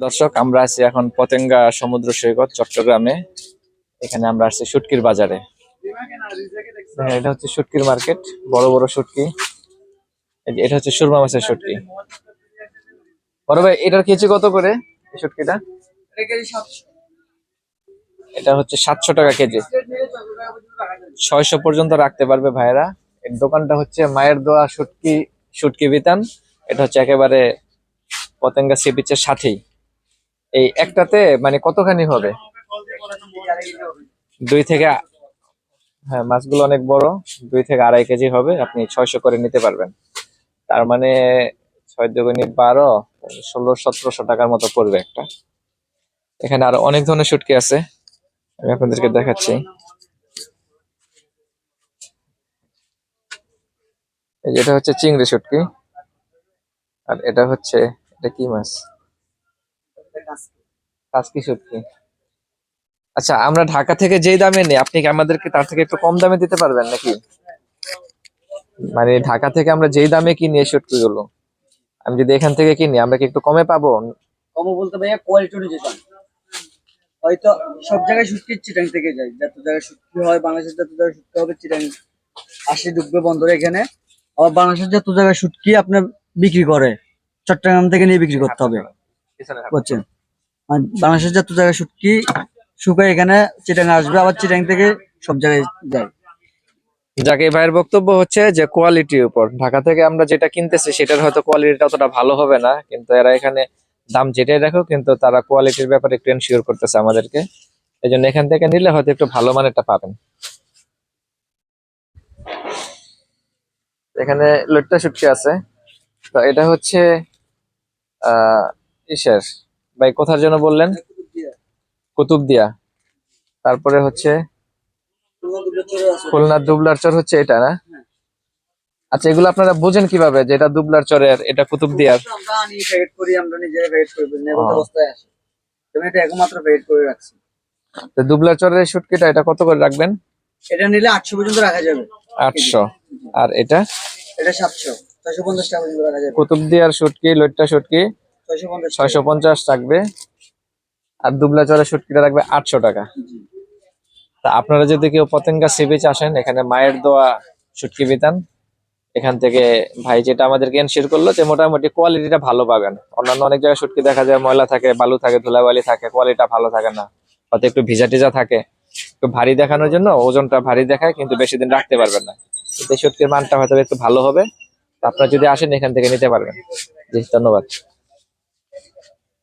দর্শক, আমরা আছি এখন পতেঙ্গা সমুদ্র সৈকত চট্টগ্রামে। এখানে আমরা আসছি শুটকির বাজারে। হ্যাঁ, এটা হচ্ছে শুটকির মার্কেট, বড় বড় শুটকি। এটা হচ্ছে সুরমা মাছের শুটকি। বড় ভাই, এটার কেজি কত করে এই শুটকিটা? এটা হচ্ছে 700 টাকা কেজি। 600 পর্যন্ত রাখতে পারবে ভাইরা। এর দোকানটা হচ্ছে মায়ের দোয়া শুটকি শুটকি বিতান। এটা হচ্ছে একেবারে পতেঙ্গা সি বিচের সাথেই। এই একটাতে মানে কতখানি হবে? 2 থেকে, হ্যাঁ, মাছগুলো অনেক বড়। 2 থেকে 2.5 কেজি হবে। আপনি 600 করে নিতে পারবেন। তার মানে 6 × 2 = 12, 1600-1700 টাকার মতো পড়বে একটা। এখানে আরো অনেক ধরনের শুটকি আছে, আমি আপনাদেরকে দেখাচ্ছি। এই যেটা হচ্ছে চিংড়ি শুটকি, আর এটা হচ্ছে, এটা কি মাছ? কাচকি শুটকি। আচ্ছা, আমরা ঢাকা থেকে যেই দামে নিই, আপনি কি আমাদেরকে তার থেকে একটু কম দামে দিতে পারবেন নাকি? মানে ঢাকা থেকে আমরা যেই দামে কিনি এই শুটকি গুলো, আমি যদি এখান থেকে কিনি, আমরা কি একটু কমে পাবো? কমও বলতে ভাইয়া কোয়ালিটি অনুযায়ী দাম। হয়তো সব জায়গায় শুটকি চিটাং থেকে যায়, যত জায়গায় শুটকি হয় বাংলাদেশের যত জায়গায় শুটকি হবে চিটাং আসে ঢুকবে বন্দরে এখানে। আবার বাংলাদেশের যত জায়গায় শুটকি আপনার বিক্রি করে চট্টগ্রাম থেকে নিয়ে বিক্রি করতে হবে, বুঝছেন? আর বাংলাদেশের যত জায়গায় শুটকি শুকায় এখানে চিটাং আসবে, আবার চিটাং থেকে সব জায়গায় যায়। যাকে ভাইয়ের বক্তব্য হচ্ছে যে কোয়ালিটির উপর, ঢাকা থেকে আমরা যেটা কিনতেছি সেটার হয়তো কোয়ালিটিটা অতটা ভালো হবে না, কিন্তু এরা এখানে দাম যেটাই রাখো কিন্তু তারা কোয়ালিটির ব্যাপারে একটু এনশিওর করতেছে আমাদেরকে। এই জন্য এখান থেকে নিলে হয়তো একটু ভালো মানেরটা পাবেন। এখানে লইট্টা শুটকি আছে। তো এটা হচ্ছে ইসের, ভাই কোথার জন্য বললেন? কুতুবদিয়া। তারপরে হচ্ছে খুলনার দুবলার চর হচ্ছে এটা না? আচ্ছা, এগুলো আপনারা বুঝেন কিভাবে যে এটা দুবলার চরের, এটা কুতুবদিয়ার? আমরা আনি প্যাকেট করি, আমরা নিজেরা প্যাকেট করি, নেবো ও, অবস্থায় আসে। তুমি এটা একমাত্র প্যাকেট করে রাখছি। তো দুবলার চরের শুটকিটা এটা কত করে রাখবেন? এটা নিলে 800 পর্যন্ত রাখা যাবে। 800। আর এটা? এটা 700, 650 টাকা পর্যন্ত রাখা যাবে। কুতুবদিয়ার শুটকি, লইট্টা শুটকি 650 টাকা। 650 রাখবে। আর দুবলা চরের শুটকিটা রাখবে 800 টাকা। তা আপনারা যদি কেউ পতেঙ্গা সি বিচ আসেন, এখানে মায়ের দোয়া শুটকি বিতান, এখান থেকে ভাই যেটা আমাদেরকে এনশিওর করলো যে মোটামুটি কোয়ালিটিটা ভালো পাবেন। অন্যান্য অনেক জায়গায় শুটকি দেখা যায় ময়লা থাকে, বালু থাকে, ধুলাবালি থাকে, কোয়ালিটিটা ভালো থাকে না, হয়তো একটু ভিজা টিজা থাকে। একটু ভারী দেখানোর জন্য ওজনটা ভারী দেখায়, কিন্তু বেশি দিন রাখতে পারবেন না। কিন্তু এই শুটকির মানটা হয়তো একটু ভালো হবে। তো আপনারা যদি আসেন এখান থেকে নিতে পারবেন। জি, ধন্যবাদ।